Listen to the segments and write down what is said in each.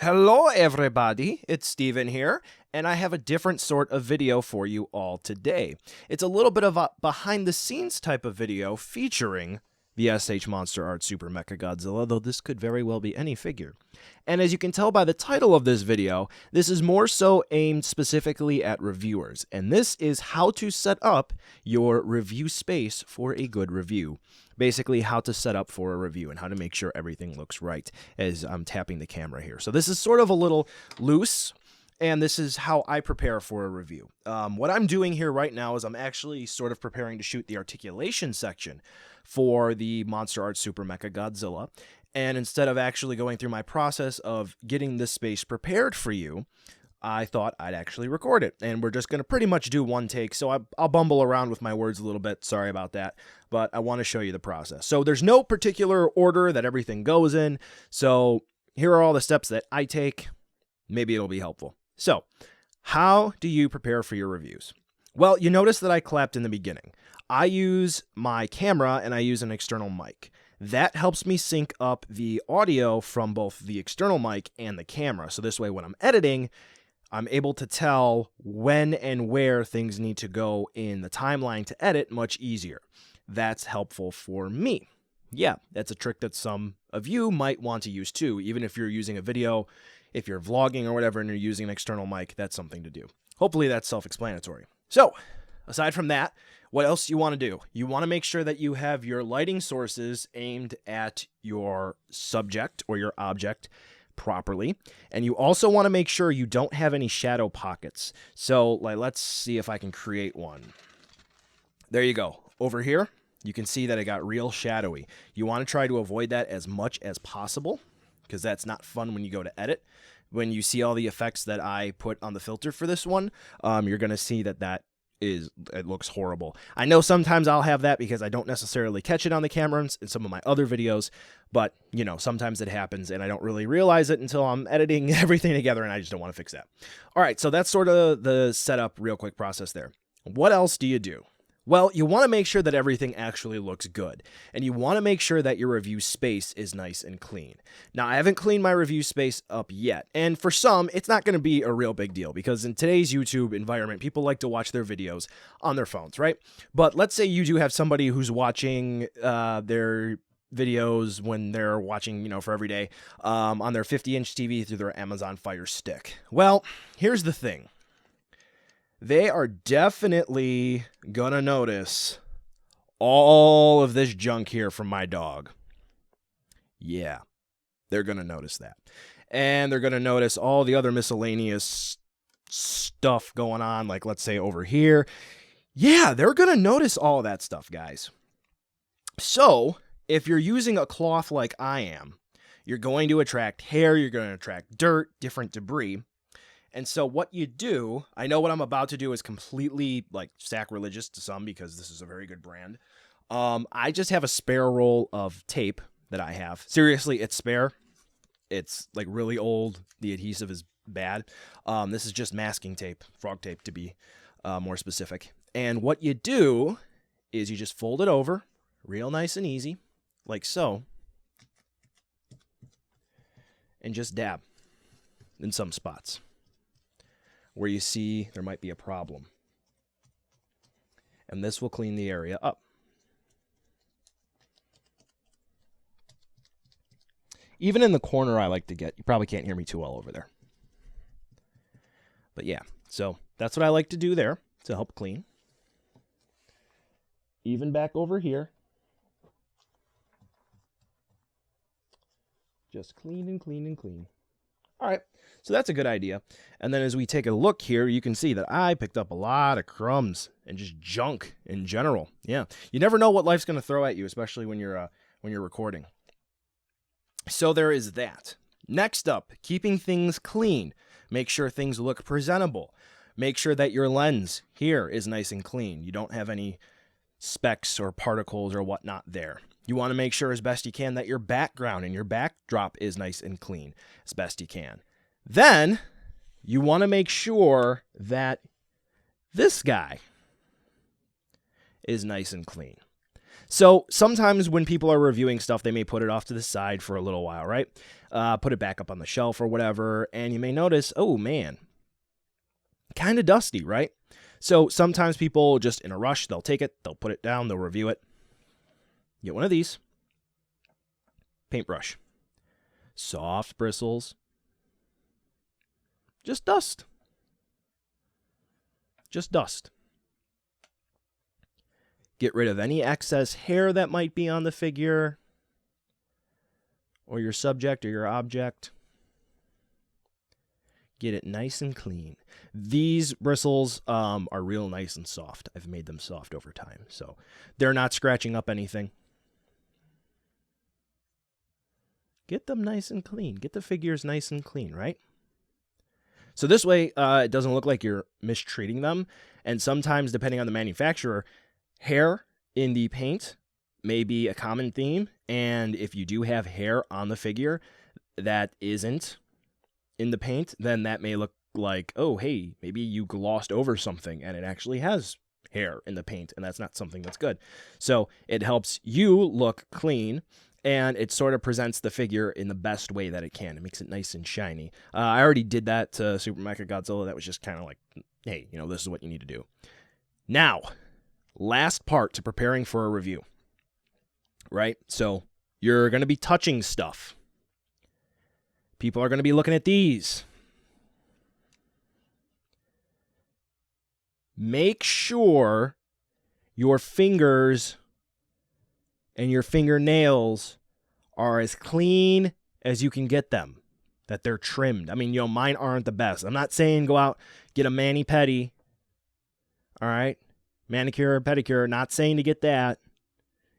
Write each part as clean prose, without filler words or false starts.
Hello everybody, it's Steven here, and I have a different sort of video for you all today. It's a little bit of a behind the scenes type of video featuring the SH Monster Art Super Mechagodzilla, though this could very well be any figure. And as you can tell by the title of this video, this is more so aimed specifically at reviewers, and this is how to set up your review space for a good review. Basically, how to set up for a review and how to make sure everything looks right as I'm tapping the camera here. So this is sort of a little loose, and this is how I prepare for a review. What I'm doing here right now is I'm actually sort of preparing to shoot the articulation section for the Monster Art Super Mechagodzilla. And instead of actually going through my process of getting this space prepared for you, I thought I'd actually record it, and we're just going to pretty much do one take, so I'll bumble around with my words a little bit, sorry about that, but I want to show you the process. So there's no particular order that everything goes in, so here are all the steps that I take. Maybe it'll be helpful. So, how do you prepare for your reviews? Well, you notice that I clapped in the beginning. I use my camera and I use an external mic. That helps me sync up the audio from both the external mic and the camera, so this way when I'm editing, I'm able to tell when and where things need to go in the timeline to edit much easier. That's helpful for me. Yeah, that's a trick that some of you might want to use too. Even if you're using a video, if you're vlogging or whatever and you're using an external mic, that's something to do. Hopefully that's self-explanatory. So, aside from that, what else you want to do? You want to make sure that you have your lighting sources aimed at your subject or your object properly, and you also want to make sure you don't have any shadow pockets. So let's see if I can create one. There you go. Over here you can see that it got real shadowy. You want to try to avoid that as much as possible, because that's not fun when you go to edit. When you see all the effects that I put on the filter for this one, you're going to see that it looks horrible. I know sometimes I'll have that because I don't necessarily catch it on the camera in some of my other videos, but you know, sometimes it happens and I don't really realize it until I'm editing everything together, and I just don't want to fix that. All right, so that's sort of the setup, real quick process there. What else do you do? Well, you want to make sure that everything actually looks good, and you want to make sure that your review space is nice and clean. Now, I haven't cleaned my review space up yet, and for some, it's not going to be a real big deal, because in today's YouTube environment, people like to watch their videos on their phones, right? But let's say you do have somebody who's watching their videos when they're watching, for every day, on their 50-inch TV through their Amazon Fire Stick. Well, here's the thing. They are definitely gonna notice all of this junk here from my dog. Yeah, they're gonna notice that. And they're gonna notice all the other miscellaneous stuff going on, like let's say over here. Yeah, they're gonna notice all that stuff, guys. So, if you're using a cloth like I am, you're going to attract hair, you're going to attract dirt, different debris. And so what you do, I know what I'm about to do is completely sacrilegious to some because this is a very good brand. I just have a spare roll of tape that I have. Seriously, it's spare. It's really old. The adhesive is bad. This is just masking tape, frog tape to be more specific. And what you do is you just fold it over real nice and easy, like so, and just dab in some spots where you see there might be a problem. And this will clean the area up. Even in the corner I like to get, you probably can't hear me too well over there. But yeah, so that's what I like to do there to help clean. Even back over here. Just clean and clean and clean. All right, so that's a good idea. And then as we take a look here, you can see that I picked up a lot of crumbs and just junk in general. Yeah, you never know what life's going to throw at you, especially when you're recording. So there is that. Next up, keeping things clean. Make sure things look presentable. Make sure that your lens here is nice and clean. You don't have any specks or particles or whatnot there. You want to make sure as best you can that your background and your backdrop is nice and clean as best you can. Then you want to make sure that this guy is nice and clean. So sometimes when people are reviewing stuff, they may put it off to the side for a little while, right? Put it back up on the shelf or whatever, and you may notice, oh man, kind of dusty, right? So sometimes people just in a rush, they'll take it, they'll put it down, they'll review it. Get one of these. Paintbrush. Soft bristles. Just dust. Just dust. Get rid of any excess hair that might be on the figure or your subject or your object. Get it nice and clean. These bristles are real nice and soft. I've made them soft over time, so they're not scratching up anything. Get them nice and clean. Get the figures nice and clean, right? So this way, it doesn't look like you're mistreating them. And sometimes, depending on the manufacturer, hair in the paint may be a common theme. And if you do have hair on the figure that isn't in the paint, then that may look like, oh, hey, maybe you glossed over something and it actually has hair in the paint, and that's not something that's good. So it helps you look clean, and it sort of presents the figure in the best way that it can. It makes it nice and shiny. I already did that to Super Mechagodzilla. That was just kind of like, hey, you know, this is what you need to do. Now, last part to preparing for a review, right? So you're going to be touching stuff. People are going to be looking at these. Make sure your fingers and your fingernails are as clean as you can get them, that they're trimmed. I mean, you know, mine aren't the best. I'm not saying go out, get a mani-pedi, all right? Manicure pedicure, not saying to get that,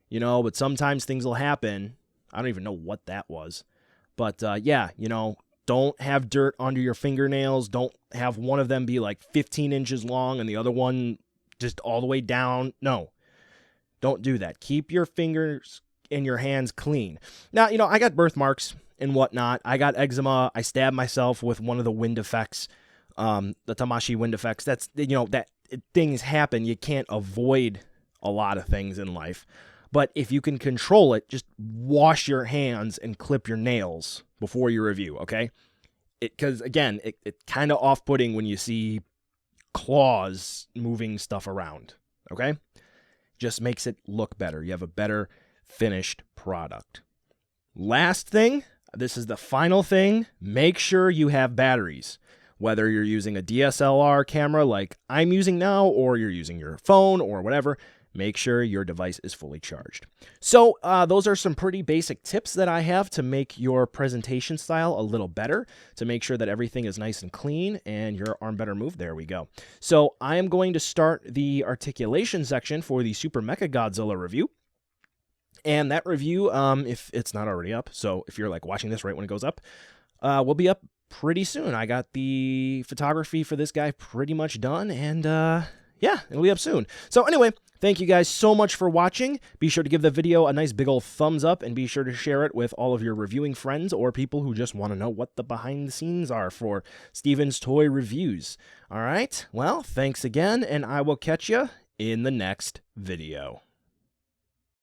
you know, but sometimes things will happen. I don't even know what that was. But, yeah, you know, don't have dirt under your fingernails. Don't have one of them be like 15 inches long and the other one just all the way down. No, don't do that. Keep your fingers and your hands clean. Now, you know, I got birthmarks and whatnot. I got eczema. I stabbed myself with one of the wind effects, the Tamashi wind effects. That's, you know, that things happen. You can't avoid a lot of things in life. But if you can control it, just wash your hands and clip your nails before you review, okay? Because, again, it's kind of off-putting when you see claws moving stuff around, okay? Just makes it look better. You have a better finished product. Last thing, this is the final thing, make sure you have batteries. Whether you're using a DSLR camera like I'm using now, or you're using your phone or whatever, make sure your device is fully charged. So those are some pretty basic tips that I have to make your presentation style a little better, to make sure that everything is nice and clean and your arm better move. There we go. So I am going to start the articulation section for the Super Mechagodzilla review. And that review, if it's not already up, so if you're like watching this right when it goes up, will be up pretty soon. I got the photography for this guy pretty much done, and yeah, it'll be up soon. So anyway, thank you guys so much for watching. Be sure to give the video a nice big old thumbs up, and be sure to share it with all of your reviewing friends or people who just want to know what the behind the scenes are for Steven's toy reviews. All right, well, thanks again, and I will catch you in the next video.